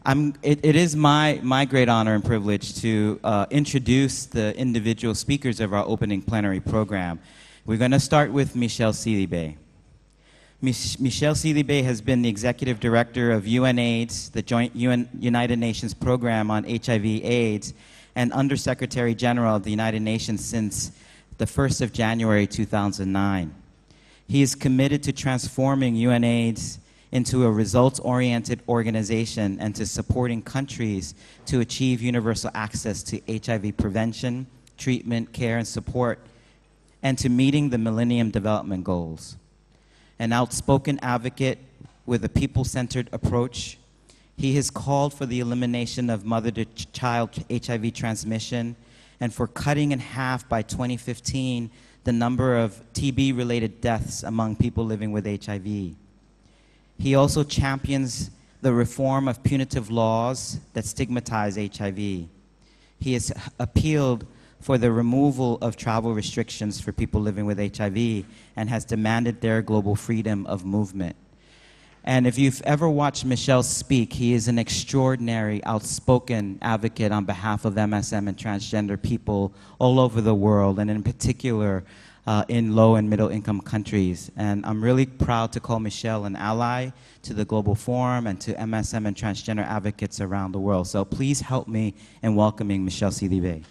It is my great honor and privilege to introduce the individual speakers of our opening plenary program. We're going to start with Michel Sidibe. Michel Sidibe has been the Executive Director of UNAIDS, the Joint United Nations Program on HIV/AIDS, and Undersecretary General of the United Nations since the 1st of January 2009. He is committed to transforming UNAIDS into a results-oriented organization and to supporting countries to achieve universal access to HIV prevention, treatment, care, and support, and to meeting the Millennium Development Goals. An outspoken advocate with a people-centered approach, he has called for the elimination of mother-to-child HIV transmission and for cutting in half by 2015 the number of TB-related deaths among people living with HIV. He also champions the reform of punitive laws that stigmatize HIV. He has appealed for the removal of travel restrictions for people living with HIV and has demanded their global freedom of movement. And if you've ever watched Michel speak, he is an extraordinary, outspoken advocate on behalf of MSM and transgender people all over the world, and in particular, in low and middle income countries. And I'm really proud to call Michel an ally to the Global Forum and to MSM and transgender advocates around the world. So please help me in welcoming Michel Sidibe.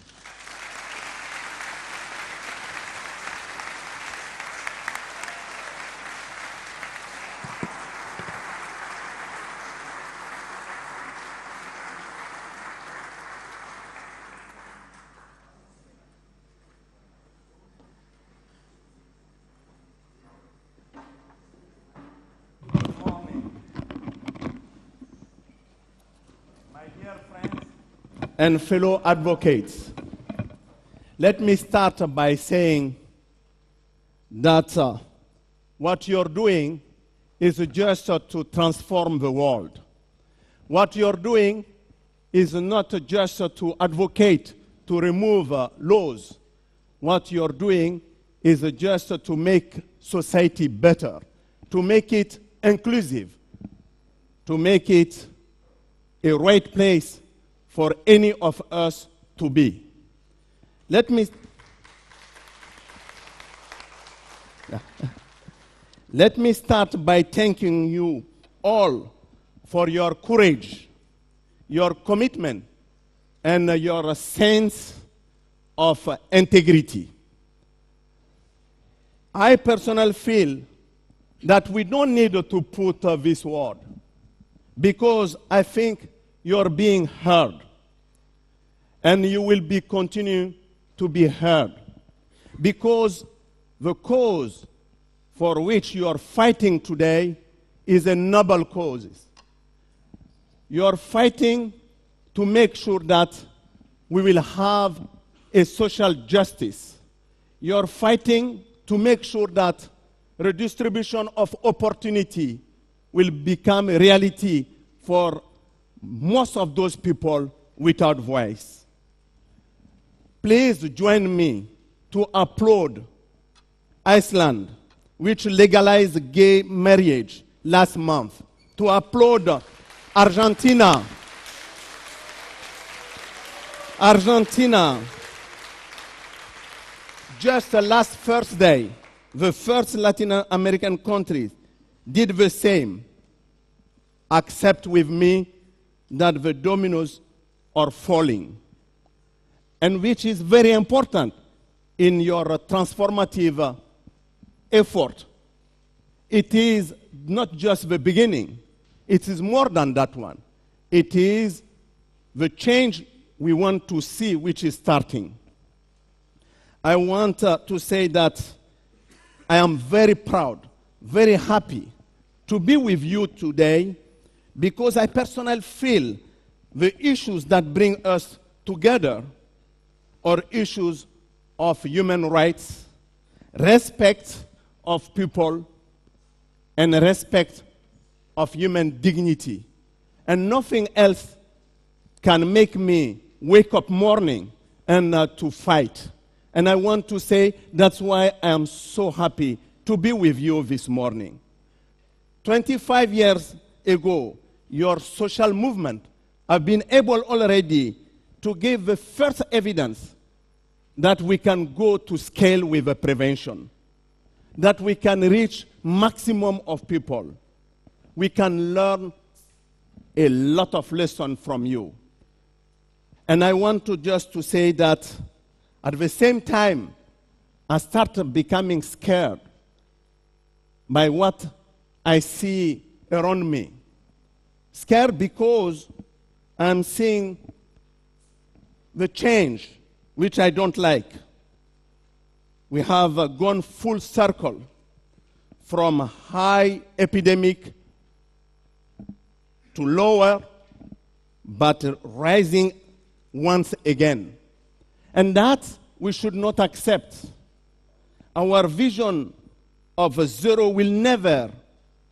And fellow advocates, let me start by saying that what you're doing is just to transform the world. What you're doing is not just to advocate to remove laws. What you're doing is just to make society better, to make it inclusive, to make it a right place for any of us to be. Let me start by thanking you all for your courage, your commitment, and your sense of integrity. I personally feel that we don't need to put this word, because I think you're being heard, and you will be continuing to be heard, because the cause for which you are fighting today is a noble cause. You are fighting to make sure that we will have a social justice. You are fighting to make sure that redistribution of opportunity will become a reality for most of those people without voice. Please join me to applaud Iceland, which legalized gay marriage last month, to applaud Argentina. Just last Thursday, the first Latin American country did the same. Accept with me that the dominoes are falling, and which is very important in your transformative effort. It is not just the beginning. It is more than that one. It is the change we want to see, which is starting. I want to say that I am very proud, very happy to be with you today, because I personally feel the issues that bring us together are issues of human rights, respect of people, and respect of human dignity. And nothing else can make me wake up morning and to fight. And I want to say that's why I am so happy to be with you this morning. 25 years ago, your social movement have been able already to give the first evidence that we can go to scale with the prevention, that we can reach maximum of people. We can learn a lot of lessons from you. And I want to just to say that at the same time, I started becoming scared by what I see around me. Scared because I'm seeing the change, which I don't like. We have gone full circle from high epidemic to lower, but rising once again. And that we should not accept. Our vision of a zero will never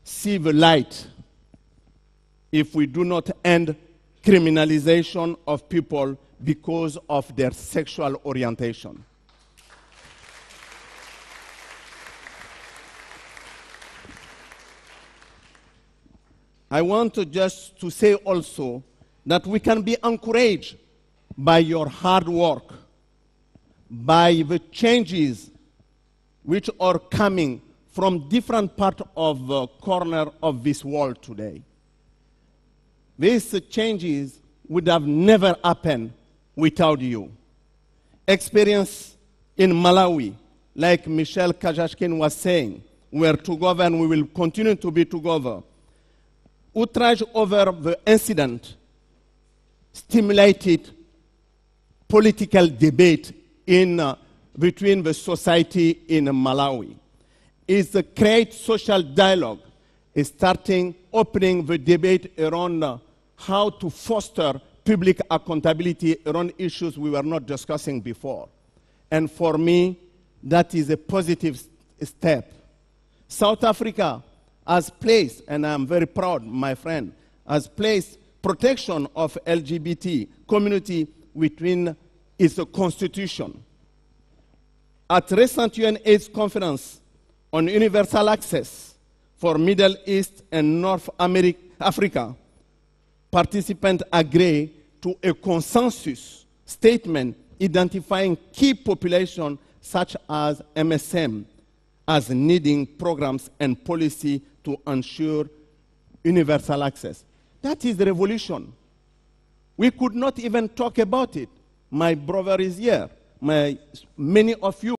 see the light if we do not end criminalization of people because of their sexual orientation. I want to just to say also that we can be encouraged by your hard work, by the changes which are coming from different parts of the corner of this world today. These changes would have never happened without you. Experience in Malawi, like Michel was saying, we are together and we will continue to be together. Outrage over the incident stimulated political debate between the society in Malawi. Is to create social dialogue, is starting opening the debate around how to foster public accountability around issues we were not discussing before. And for me, that is a positive step. South Africa has placed, and I'm very proud, my friend, has placed protection of LGBT community within its constitution. At recent UN AIDS conference on universal access for Middle East and North Africa, participants agree to a consensus statement identifying key populations such as MSM as needing programs and policy to ensure universal access. That is the revolution. We could not even talk about it. My brother is here. Many of you